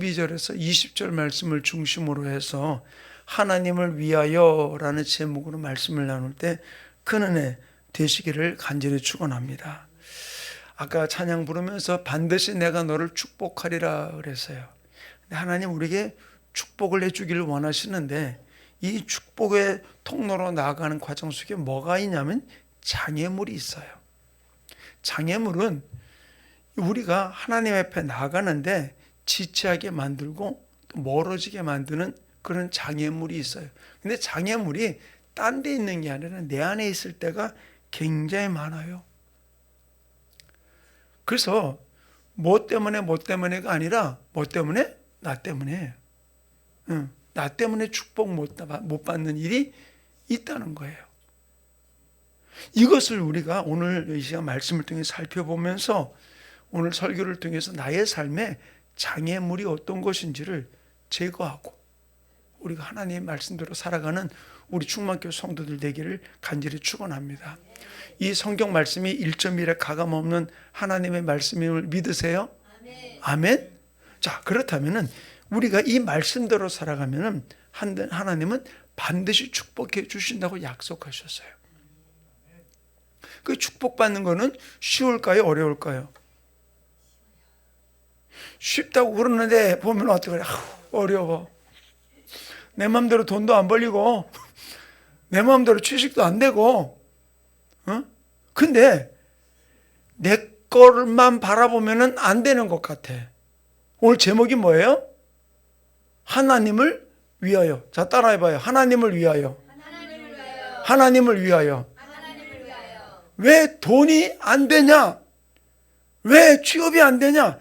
12절에서 20절 말씀을 중심으로 해서 하나님을 위하여 라는 제목으로 말씀을 나눌 때 큰 은혜 되시기를 간절히 축원합니다. 아까 찬양 부르면서 반드시 내가 너를 축복하리라 그랬어요. 하나님 우리에게 축복을 해주기를 원하시는데 이 축복의 통로로 나아가는 과정 속에 뭐가 있냐면 장애물이 있어요. 장애물은 우리가 하나님 앞에 나아가는데 지체하게 만들고 또 멀어지게 만드는 그런 장애물이 있어요. 근데 장애물이 딴 데 있는 게 아니라 내 안에 있을 때가 굉장히 많아요. 그래서 뭐 때문에가 아니라 뭐 때문에? 나 때문에. 나 때문에 축복 못 받는 일이 있다는 거예요. 이것을 우리가 오늘 이 시간 말씀을 통해 살펴보면서 오늘 설교를 통해서 나의 삶에 장애물이 어떤 것인지를 제거하고 우리가 하나님의 말씀대로 살아가는 우리 충만교회 성도들 되기를 간절히 축원합니다. 이 성경 말씀이 1.1에 가감없는 하나님의 말씀임을 믿으세요? 아멘. 자, 그렇다면은 우리가 이 말씀대로 살아가면은 하나님은 반드시 축복해 주신다고 약속하셨어요. 그 축복받는 거는 쉬울까요? 어려울까요? 쉽다고 그러는데 보면 어떻게 그래? 어려워. 내 마음대로 돈도 안 벌리고 내 마음대로 취직도 안 되고 근데 내 것만 바라보면 안 되는 것 같아. 오늘 제목이 뭐예요? 하나님을 위하여. 자, 따라해봐요. 하나님을 위하여. 하나님을 위하여. 왜 돈이 안 되냐? 왜 취업이 안 되냐?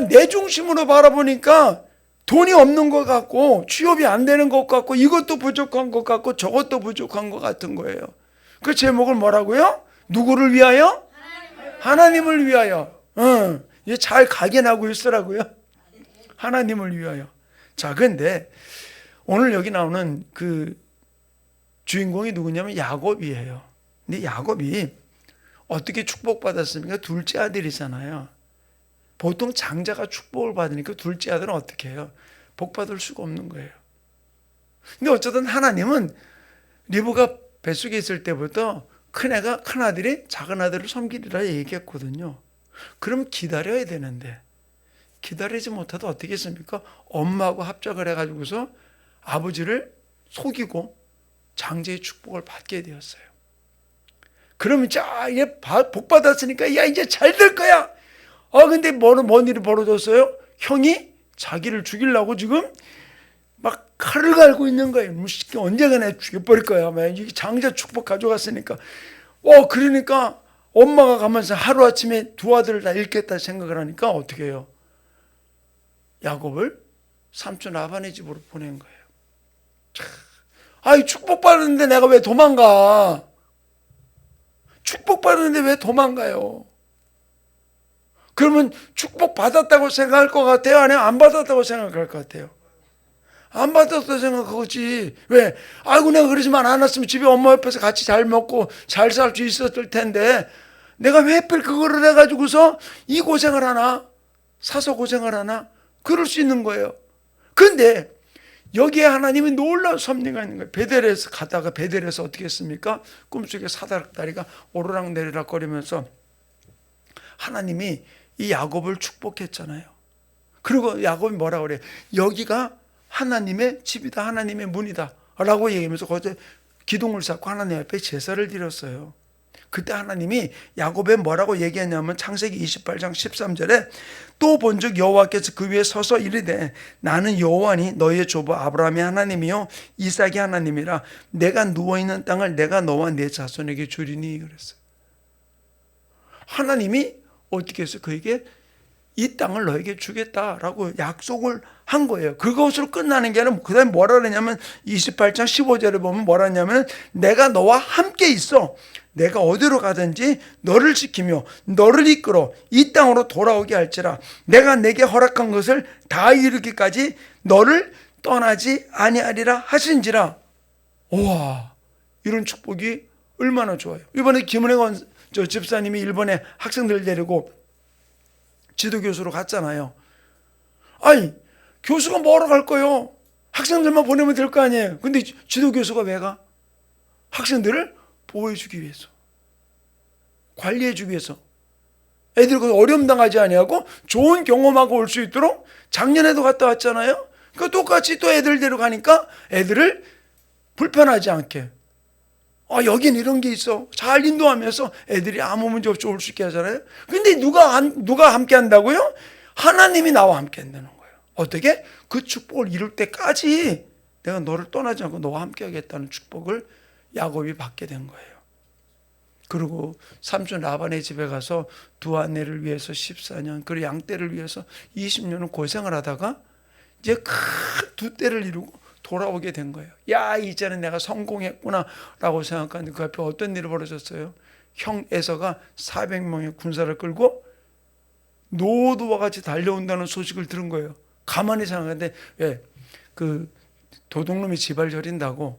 내 중심으로 바라보니까 돈이 없는 것 같고 취업이 안 되는 것 같고 이것도 부족한 것 같고 저것도 부족한 것 같은 거예요. 그 제목을 뭐라고요? 누구를 위하여? 하나님을 위하여. 이제 잘 각인하고 있으라고요. 하나님을 위하여. 자, 근데 오늘 여기 나오는 그 주인공이 누구냐면 야곱이에요. 근데 야곱이 어떻게 축복받았습니까? 둘째 아들이잖아요. 보통 장자가 축복을 받으니까 둘째 아들은 어떻게 해요? 복 받을 수가 없는 거예요. 근데 어쨌든 하나님은 리브가 뱃속에 있을 때부터 큰 아들이 작은 아들을 섬기리라 얘기했거든요. 그럼 기다려야 되는데 기다리지 못하다 어떻게 했습니까? 엄마하고 합작을 해가지고서 아버지를 속이고 장자의 축복을 받게 되었어요. 그러면 자, 이제 복 받았으니까 야 이제 잘 될 거야. 근데 뭔 일이 벌어졌어요? 형이 자기를 죽이려고 지금 막 칼을 갈고 있는 거예요. 언젠가 내가 죽여버릴 거야. 이 장자 축복 가져갔으니까. 그러니까 엄마가 가면서 하루아침에 두 아들을 다 잃겠다 생각을 하니까 어떻게 해요? 야곱을 삼촌 라반의 집으로 보낸 거예요. 축복받았는데 내가 왜 도망가? 축복받았는데 왜 도망가요? 그러면 축복받았다고 생각할 것 같아요? 아니면 안 받았다고 생각할 것 같아요? 안 받았다고 생각하지. 왜? 내가 그러지만 않았으면 집에 엄마 옆에서 같이 잘 먹고 잘 살 수 있었을 텐데 내가 왜 하필 그거를 해가지고서 이 고생을 하나? 사서 고생을 하나? 그럴 수 있는 거예요. 근데 여기에 하나님이 놀라운 섭리가 있는 거예요. 베델에서 가다가 베델에서 어떻게 했습니까? 꿈속에 사다리가 오르락 내리락 거리면서 하나님이 이 야곱을 축복했잖아요. 그리고 야곱이 뭐라고 그래요? 여기가 하나님의 집이다. 하나님의 문이다. 라고 얘기하면서 거기서 기둥을 쌓고 하나님 앞에 제사를 드렸어요. 그때 하나님이 야곱에 뭐라고 얘기했냐면 창세기 28장 13절에 또 본즉 여호와께서 그 위에 서서 이르되 나는 여호와니 너희의 조부 아브라함의 하나님이요 이삭의 하나님이라 내가 누워있는 땅을 내가 너와 내 자손에게 주리니 그랬어요. 하나님이 어떻게 해서 그에게 이 땅을 너에게 주겠다라고 약속을 한 거예요. 그것으로 끝나는 게 아니라 그 다음에 뭐라 그러냐면 28장 15절에 보면 뭐라 하냐면 내가 너와 함께 있어. 내가 어디로 가든지 너를 지키며 너를 이끌어 이 땅으로 돌아오게 할지라 내가 내게 허락한 것을 다 이루기까지 너를 떠나지 아니하리라 하신지라. 우와, 이런 축복이 얼마나 좋아요. 이번에 김은혜 집사님이 일본에 학생들 데리고 지도교수로 갔잖아요. 교수가 뭐하러 갈 거예요? 학생들만 보내면 될 거 아니에요. 근데 지도교수가 왜 가? 학생들을 보호해주기 위해서, 관리해주기 위해서, 애들이 어려움 당하지 아니하고 좋은 경험하고 올 수 있도록. 작년에도 갔다 왔잖아요. 그러니까 똑같이 또 애들 데려가니까 애들을 불편하지 않게, 여긴 이런 게 있어, 잘 인도하면서 애들이 아무 문제 없이 올 수 있게 하잖아요. 근데 누가 함께 한다고요? 하나님이 나와 함께 한다는 거예요. 어떻게? 그 축복을 이룰 때까지 내가 너를 떠나지 않고 너와 함께 하겠다는 축복을 야곱이 받게 된 거예요. 그리고 삼촌 라반의 집에 가서 두 아내를 위해서 14년, 그리고 양떼를 위해서 20년을 고생을 하다가 이제 큰 두 떼를 이루고 돌아오게 된 거예요. 야, 이제는 내가 성공했구나 라고 생각하는데 그 앞에 어떤 일이 벌어졌어요? 형 에서가 400명의 군사를 끌고 노도와 같이 달려온다는 소식을 들은 거예요. 가만히 생각하는데 왜? 그 도둑놈이 지발 저린다고,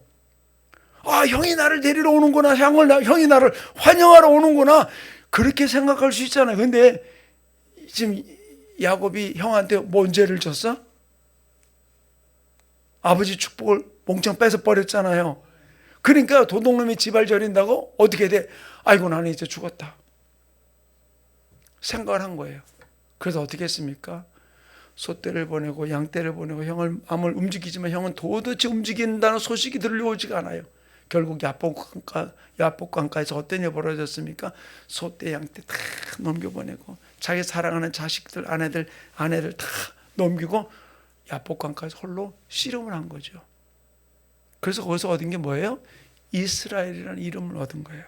형이 나를 데리러 오는구나, 형이 나를 환영하러 오는구나, 그렇게 생각할 수 있잖아요. 근데 지금 야곱이 형한테 뭔 죄를 졌어? 아버지 축복을 몽창 뺏어 버렸잖아요. 그러니까 도둑놈이 지발 저린다고 어떻게 돼? 아이고, 나는 이제 죽었다 생각을 한 거예요. 그래서 어떻게 했습니까? 소떼를 보내고 양떼를 보내고 형을 마음을 움직이지만 형은 도대체 움직인다는 소식이 들려오지가 않아요. 결국 야복강가에서 어떤 일이 벌어졌습니까? 소떼 양떼 다 넘겨보내고 자기 사랑하는 자식들, 아내들 다 넘기고 야복강가에서 홀로 씨름을 한 거죠. 그래서 거기서 얻은 게 뭐예요? 이스라엘이라는 이름을 얻은 거예요.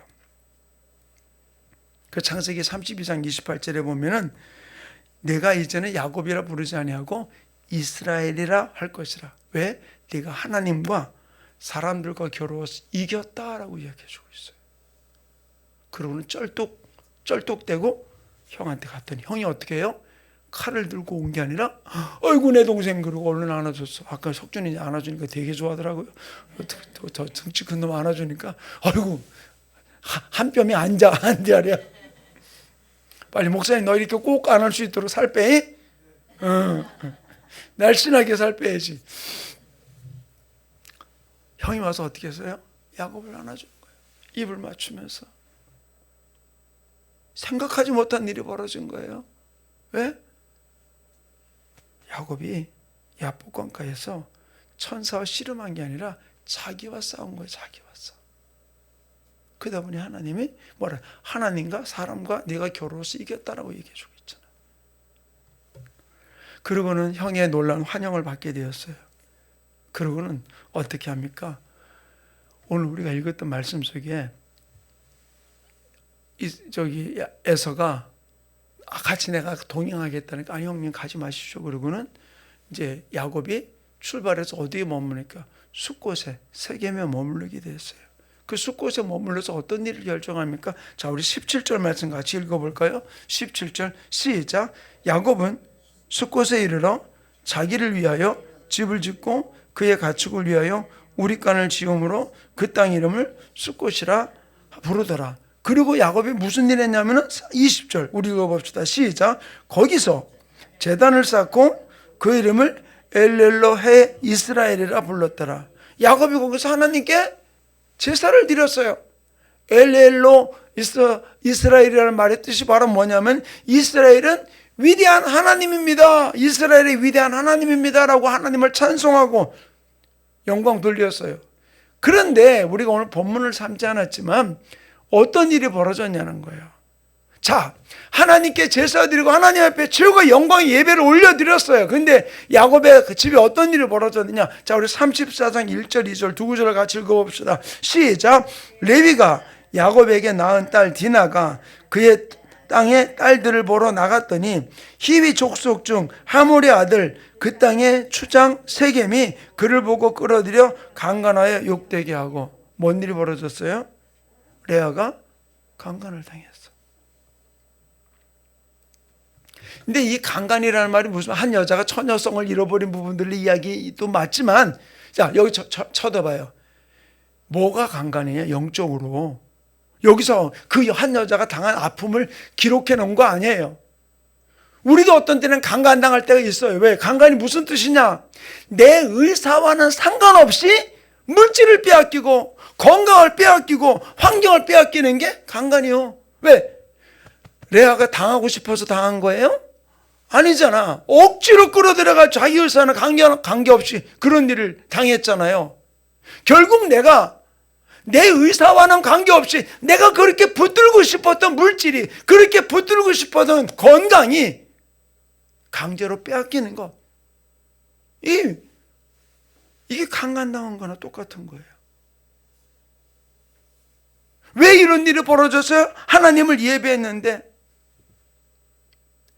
그 창세기 32장 28절에 보면은 내가 이제는 야곱이라 부르지 아니하고 이스라엘이라 할 것이라. 왜? 네가 하나님과 사람들과 겨루어서 이겼다라고 이야기해주고 있어요. 그러고는 쩔뚝대고 형한테 갔더니 형이 어떻게 해요? 칼을 들고 온 게 아니라 아이고 내 동생, 그러고 얼른 안아줬어. 아까 석준이 안아주니까 되게 좋아하더라고요. 저 등치 큰 놈 안아주니까 아이고 한 뼘이 앉아랴. 빨리 목사님 너 이렇게 꼭 안을 수 있도록 살 빼. 날씬하게 살 빼야지. 형이 와서 어떻게 했어요? 야곱을 안아준 거예요. 입을 맞추면서. 생각하지 못한 일이 벌어진 거예요. 왜? 야곱이 야복강가에서 천사와 씨름한 게 아니라 자기와 싸운 거예요. 자기와 싸워. 그러다 보니 하나님이 뭐라? 하나님과 사람과 네가 겨루어서 이겼다라고 얘기해주고 있잖아. 그러고는 형의 놀라운 환영을 받게 되었어요. 그러고는 어떻게 합니까? 오늘 우리가 읽었던 말씀 속에 에서가 같이 내가 동행하겠다니까 아니 형님 가지 마십시오. 그러고는 이제 야곱이 출발해서 어디에 머무니까 숫곳에 세겜에 머무르게 됐어요. 그 숫곳에 머물러서 어떤 일을 결정합니까? 자, 우리 17절 말씀 같이 읽어볼까요? 17절 시작. 야곱은 숫곳에 이르러 자기를 위하여 집을 짓고 그의 가축을 위하여 우릿간을 지음으로 그 땅 이름을 숫곳이라 부르더라. 그리고 야곱이 무슨 일 했냐면은 20절 우리 읽어봅시다. 시작. 거기서 제단을 쌓고 그 이름을 엘렐로헤 이스라엘이라 불렀더라. 야곱이 거기서 하나님께 제사를 드렸어요. 엘렐로 이스라엘이라는 말의 뜻이 바로 뭐냐면 이스라엘은 위대한 하나님입니다. 이스라엘이 위대한 하나님입니다 라고 하나님을 찬송하고 영광 돌렸어요. 그런데 우리가 오늘 본문을 삼지 않았지만 어떤 일이 벌어졌냐는 거예요. 자, 하나님께 제사 드리고 하나님 앞에 최고의 영광의 예배를 올려드렸어요. 그런데 야곱의 그 집에 어떤 일이 벌어졌느냐. 자, 우리 34장 1절 2절 두 구절을 같이 읽어봅시다. 시작. 레위가 야곱에게 낳은 딸 디나가 그의 땅에 딸들을 보러 나갔더니 히위 족속 중 하몰의 아들 그 땅의 추장 세겜이 그를 보고 끌어들여 강간하여 욕되게 하고. 뭔 일이 벌어졌어요? 레아가 강간을 당했어. 근데 이 강간이라는 말이 무슨 한 여자가 처녀성을 잃어버린 부분들의 이야기도 맞지만, 자, 여기 쳐다봐요. 뭐가 강간이냐? 영적으로. 여기서 그 한 여자가 당한 아픔을 기록해 놓은 거 아니에요. 우리도 어떤 때는 강간당할 때가 있어요. 왜? 강간이 무슨 뜻이냐? 내 의사와는 상관없이 물질을 빼앗기고 건강을 빼앗기고 환경을 빼앗기는 게 강간이요. 왜? 레아가 당하고 싶어서 당한 거예요? 아니잖아. 억지로 끌어들여가 자기 의사는 관계없이 그런 일을 당했잖아요. 결국 내가 내 의사와는 관계없이 내가 그렇게 붙들고 싶었던 물질이, 그렇게 붙들고 싶었던 건강이 강제로 빼앗기는 거. 이게 강간당한 거나 똑같은 거예요. 왜 이런 일이 벌어졌어요? 하나님을 예배했는데,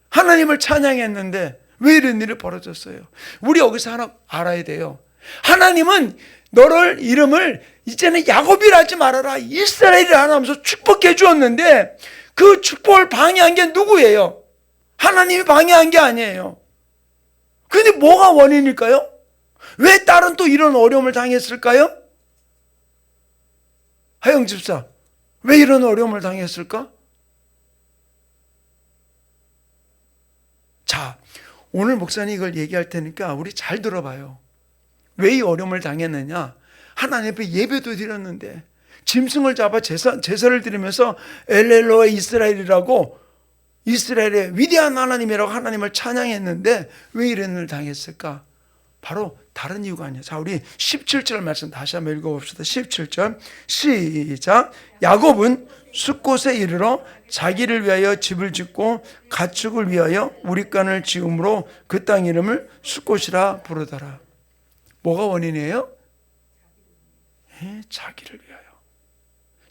하나님을 찬양했는데 왜 이런 일이 벌어졌어요? 우리 여기서 하나 알아야 돼요. 하나님은 너를 이름을 이제는 야곱이라 하지 말아라, 이스라엘이라 하면서 축복해 주었는데 그 축복을 방해한 게 누구예요? 하나님이 방해한 게 아니에요. 근데 뭐가 원인일까요? 왜 딸은 또 이런 어려움을 당했을까요? 하영 집사, 왜 이런 어려움을 당했을까? 자, 오늘 목사님 이걸 얘기할 테니까 우리 잘 들어봐요. 왜 이 어려움을 당했느냐? 하나님 앞에 예배도 드렸는데 짐승을 잡아 제사를 드리면서 엘렐로의 이스라엘이라고, 이스라엘의 위대한 하나님이라고 하나님을 찬양했는데 왜 이런 일을 당했을까? 바로 다른 이유가 아니야. 자, 우리 17절 말씀 다시 한번 읽어봅시다. 17절 시작. 야곱은 숫곳에 이르러 자기를 위하여 집을 짓고 가축을 위하여 우릿간을 지음으로 그 땅 이름을 숫곳이라 부르더라. 뭐가 원인이에요? 자기를 위하여.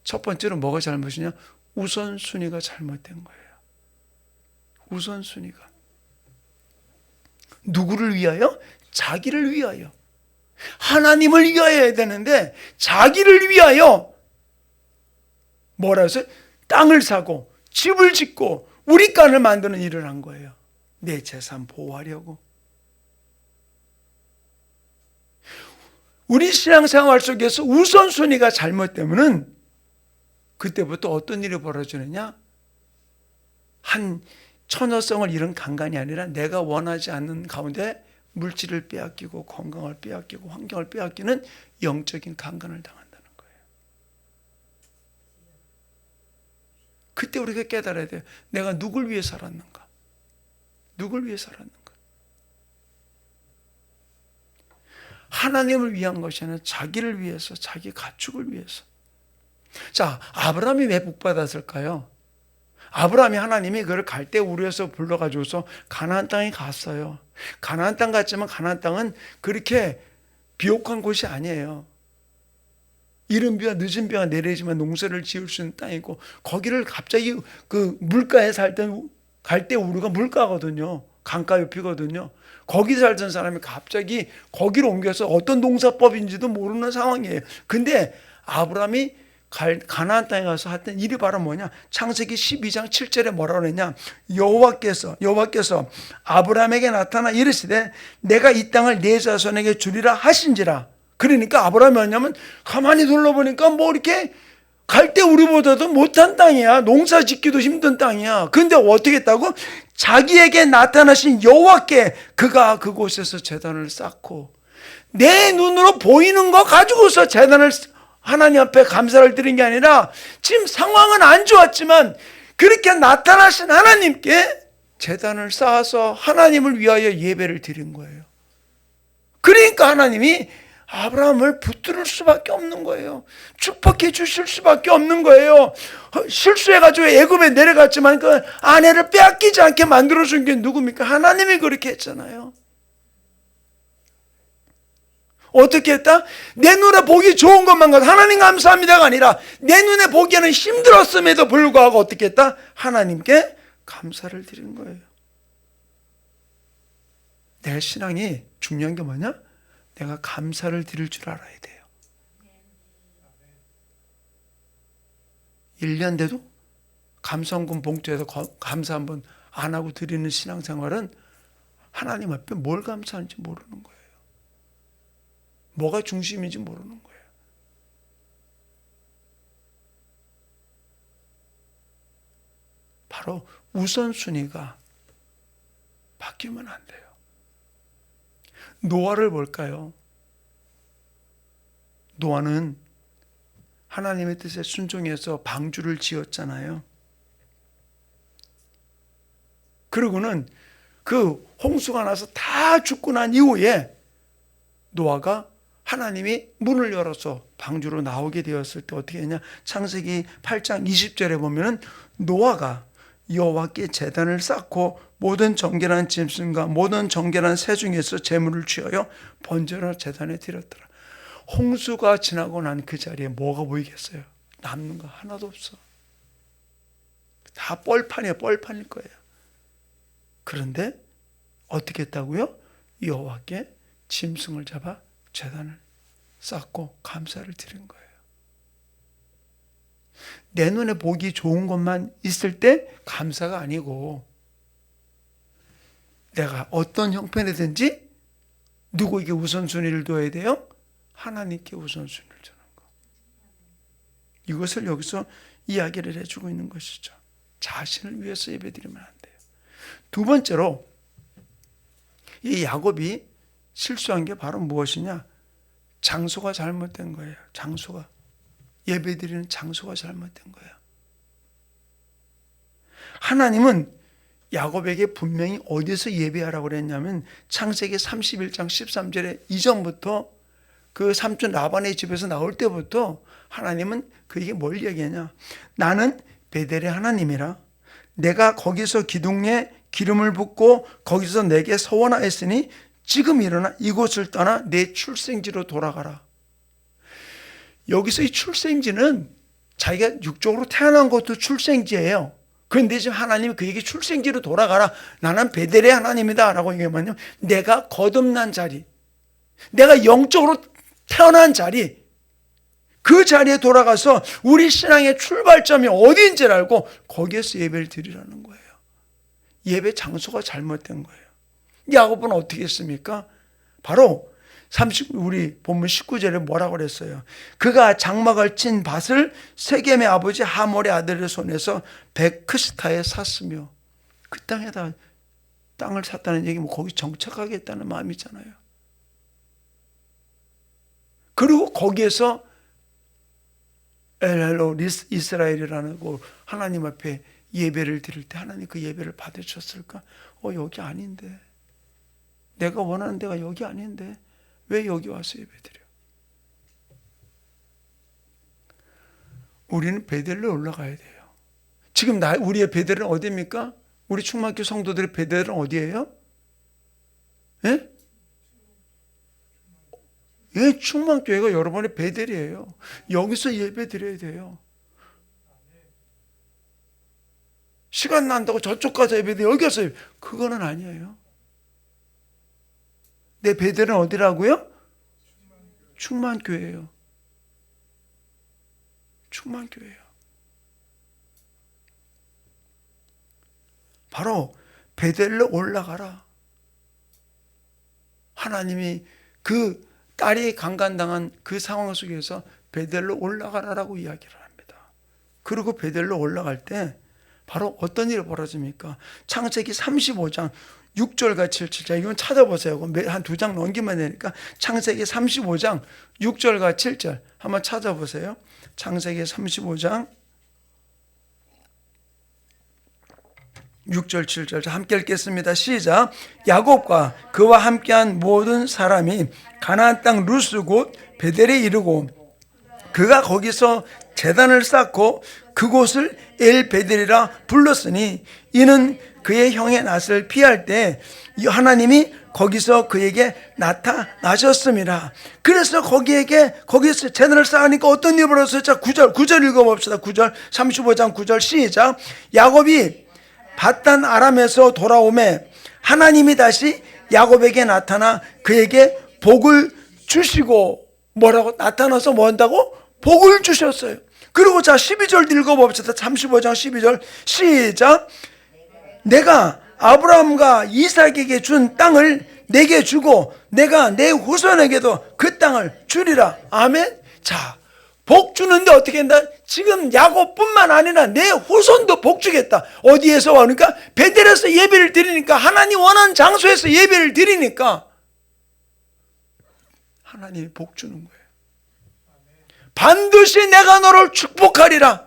첫 번째로 뭐가 잘못이냐? 우선순위가 잘못된 거예요. 우선순위가. 누구를 위하여? 자기를 위하여. 하나님을 위하여 해야 되는데 자기를 위하여 뭐라 해서 땅을 사고 집을 짓고 우릿간을 만드는 일을 한 거예요. 내 재산 보호하려고. 우리 신앙생활 속에서 우선순위가 잘못되면은 그때부터 어떤 일이 벌어지느냐? 한 처녀성을 잃은 강간이 아니라 내가 원하지 않는 가운데 물질을 빼앗기고 건강을 빼앗기고 환경을 빼앗기는 영적인 강간을 당한다는 거예요. 그때 우리가 깨달아야 돼요. 내가 누굴 위해 살았는가? 누굴 위해 살았는가? 하나님을 위한 것이 아니라 자기를 위해서, 자기 가축을 위해서. 자, 아브라함이 왜 복받았을까요? 아브라함이 하나님이 그를 갈대 우르에서 불러가지고서 가나안 땅에 갔어요. 가나안 땅 갔지만 가나안 땅은 그렇게 비옥한 곳이 아니에요. 이른 비와 늦은 비가 내리지만 농사를 지을 수 있는 땅이고, 거기를 갑자기 그 물가에 살던 갈대 우르가 물가거든요. 강가 옆이거든요. 거기 살던 사람이 갑자기 거기로 옮겨서 어떤 농사법인지도 모르는 상황이에요. 근데 아브라함이 가나안 땅에 가서 했던 일이 바로 뭐냐? 창세기 12장 7절에 뭐라고 그랬냐? 여호와께서 아브라함에게 나타나 이르시되 내가 이 땅을 네 자손에게 주리라 하신지라. 그러니까 아브라함이 뭐냐면 가만히 둘러보니까 뭐 이렇게 갈대 우리보다도 못한 땅이야. 농사 짓기도 힘든 땅이야. 근데 어떻게 했다고? 자기에게 나타나신 여호와께 그가 그곳에서 제단을 쌓고 내 눈으로 보이는 거 가지고서 제단을 하나님 앞에 감사를 드린 게 아니라 지금 상황은 안 좋았지만 그렇게 나타나신 하나님께 제단을 쌓아서 하나님을 위하여 예배를 드린 거예요. 그러니까 하나님이 아브라함을 붙들 수밖에 없는 거예요. 축복해 주실 수밖에 없는 거예요. 실수해가지고 애굽에 내려갔지만 그 아내를 빼앗기지 않게 만들어준 게 누굽니까? 하나님이 그렇게 했잖아요. 어떻게 했다? 내 눈에 보기 좋은 것만 가서 하나님 감사합니다가 아니라 내 눈에 보기에는 힘들었음에도 불구하고 어떻게 했다? 하나님께 감사를 드린 거예요. 내 신앙이 중요한 게 뭐냐? 내가 감사를 드릴 줄 알아야 돼요. 1년 돼도 감사원금 봉투에서 감사 한번 안 하고 드리는 신앙생활은 하나님 앞에 뭘 감사하는지 모르는 거예요. 뭐가 중심인지 모르는 거예요. 바로 우선순위가 바뀌면 안 돼요. 노아를 볼까요? 노아는 하나님의 뜻에 순종해서 방주를 지었잖아요. 그리고는 그 홍수가 나서 다 죽고 난 이후에 노아가 하나님이 문을 열어서 방주로 나오게 되었을 때 어떻게 했냐? 창세기 8장 20절에 보면은 노아가 여호와께 제단을 쌓고 모든 정결한 짐승과 모든 정결한 새 중에서 제물을 취하여 번제로 제단에 드렸더라. 홍수가 지나고 난 그 자리에 뭐가 보이겠어요? 남는 거 하나도 없어. 다 뻘판이에요. 뻘판일 거예요. 그런데 어떻게 했다고요? 여호와께 짐승을 잡아 제단을 쌓고 감사를 드린 거예요. 내 눈에 보기 좋은 것만 있을 때 감사가 아니고 내가 어떤 형편이든지 누구에게 우선순위를 둬야 돼요? 하나님께 우선순위를 주는 거. 이것을 여기서 이야기를 해주고 있는 것이죠. 자신을 위해서 예배드리면 안 돼요. 두 번째로 이 야곱이 실수한 게 바로 무엇이냐? 장소가 잘못된 거예요. 장소가. 예배드리는 장소가 잘못된 거예요. 하나님은 야곱에게 분명히 어디서 예배하라고 그랬냐면 창세기 31장 13절에 이전부터 그 삼촌 라반의 집에서 나올 때부터 하나님은 그에게 뭘 얘기하냐? 나는 베델의 하나님이라 내가 거기서 기둥에 기름을 붓고 거기서 내게 서원하였으니 지금 일어나 이곳을 떠나 내 출생지로 돌아가라. 여기서 이 출생지는 자기가 육적으로 태어난 것도 출생지예요. 그런데 지금 하나님이 그에게 출생지로 돌아가라. 나는 베델의 하나님이다 라고 얘기하면 내가 거듭난 자리, 내가 영적으로 태어난 자리, 그 자리에 돌아가서 우리 신앙의 출발점이 어디인지를 알고 거기에서 예배를 드리라는 거예요. 예배 장소가 잘못된 거예요. 야곱은 어떻게 했습니까? 바로 우리 본문 19절에 뭐라고 그랬어요? 그가 장막을 친 밭을 세겜의 아버지 하몰의 아들의 손에서 베크시타에 샀으며, 그 땅에다 땅을 샀다는 얘기 뭐 거기 정착하겠다는 마음이잖아요. 그리고 거기에서 엘헬로 이스라엘이라는 하나님 앞에 예배를 드릴 때 하나님 그 예배를 받으셨을까? 여기 아닌데, 내가 원하는 데가 여기 아닌데 왜 여기 와서 예배드려? 우리는 베델로 올라가야 돼요. 지금 우리의 베델은 어디입니까? 우리 충만교 성도들의 베델은 어디예요? 예? 예, 충만교회가 여러분의 베델이에요. 여기서 예배 드려야 돼요. 시간 난다고 저쪽 가서 예배 드려 여기 가서 그거는 아니에요. 내 베델은 어디라고요? 충만교회예요. 충만교회예요. 바로 베델로 올라가라. 하나님이 그 딸이 강간당한 그 상황 속에서 베델로 올라가라라고 이야기를 합니다. 그리고 베델로 올라갈 때 바로 어떤 일이 벌어집니까? 창세기 35장 6절과 7절, 이건 찾아보세요. 한 두 장 넘기면 되니까 창세기 35장 6절과 7절 한번 찾아보세요. 창세기 35장 6절 7절 함께 읽겠습니다. 시작. 야곱과 그와 함께한 모든 사람이 가나안 땅 루스 곧 베델에 이르고 그가 거기서 제단을 쌓고 그곳을 엘베델이라 불렀으니 이는 그의 형의 낯을 피할 때 하나님이 거기서 그에게 나타나셨습니다. 그래서 거기에서 제단을 쌓으니까 어떤 일이 벌어졌어요? 자, 9절 읽어봅시다. 9절 35장 9절 시작. 야곱이 밧단 아람에서 돌아오매 하나님이 다시 야곱에게 나타나 그에게 복을 주시고, 뭐라고 나타나서 뭐 한다고? 복을 주셨어요. 그리고 자 12절 읽어봅시다. 35장 12절 시작. 내가 아브라함과 이삭에게 준 땅을 내게 주고 내가 내 후손에게도 그 땅을 주리라. 아멘. 자, 복 주는데 어떻게 한다? 지금 야곱뿐만 아니라 내 후손도 복 주겠다. 어디에서 와? 그러니까 베델에서 예배를 드리니까, 하나님 원하는 장소에서 예배를 드리니까 하나님이 복 주는 거예요. 반드시 내가 너를 축복하리라.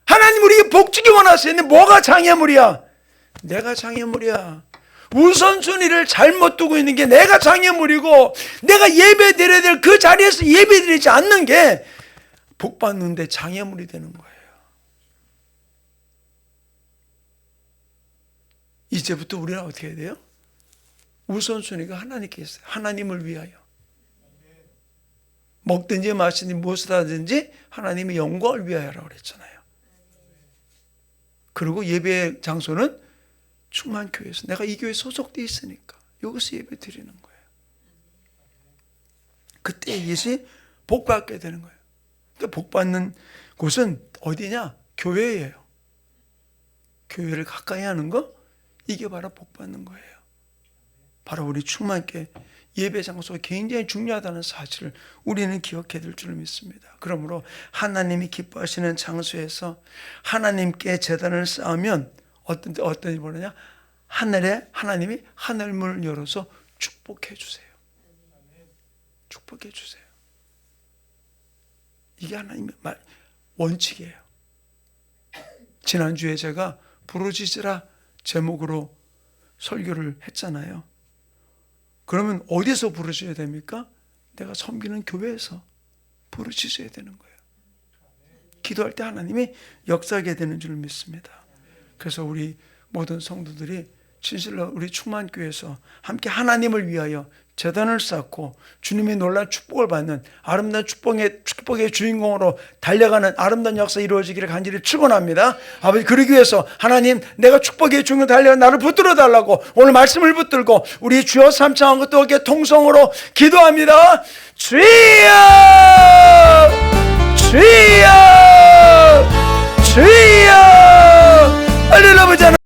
하나님 우리에게 복 주기 원하세요. 근데 뭐가 장애물이야? 내가 장애물이야. 우선순위를 잘못 두고 있는 게 내가 장애물이고, 내가 예배 드려야 될 그 자리에서 예배 드리지 않는 게 복 받는데 장애물이 되는 거예요. 이제부터 우리는 어떻게 해야 돼요? 우선순위가 하나님께 있어요. 하나님을 위하여. 먹든지 마시든지 무엇을 하든지 하나님의 영광을 위하여라고 그랬잖아요. 그리고 예배 장소는 충만교회에서, 내가 이 교회에 소속되어 있으니까 여기서 예배 드리는 거예요. 그때 이것이 복 받게 되는 거예요. 그러니까 복 받는 곳은 어디냐? 교회예요. 교회를 가까이 하는 거, 이게 바로 복 받는 거예요. 바로 우리 충만교회 예배 장소가 굉장히 중요하다는 사실을 우리는 기억해야 될 줄 믿습니다. 그러므로 하나님이 기뻐하시는 장소에서 하나님께 제단을 쌓으면 어떤 일이 벌어냐? 하늘에 하나님이 하늘문을 열어서 축복해 주세요. 축복해 주세요. 이게 하나님의 원칙이에요. 지난주에 제가 부르짖으라 제목으로 설교를 했잖아요. 그러면 어디서 부르짖어야 됩니까? 내가 섬기는 교회에서 부르짖어야 되는 거예요. 기도할 때 하나님이 역사하게 되는 줄 믿습니다. 그래서 우리 모든 성도들이 진실로 우리 충만교회에서 함께 하나님을 위하여 제단을 쌓고 주님의 놀라운 축복을 받는 아름다운 축복의 주인공으로 달려가는 아름다운 역사 이루어지기를 간절히 축원합니다. 아버지, 그러기 위해서 하나님, 내가 축복의 주인공으로 달려가 나를 붙들어 달라고 오늘 말씀을 붙들고 우리 주여 삼창한 것도 통성으로 기도합니다. 주여!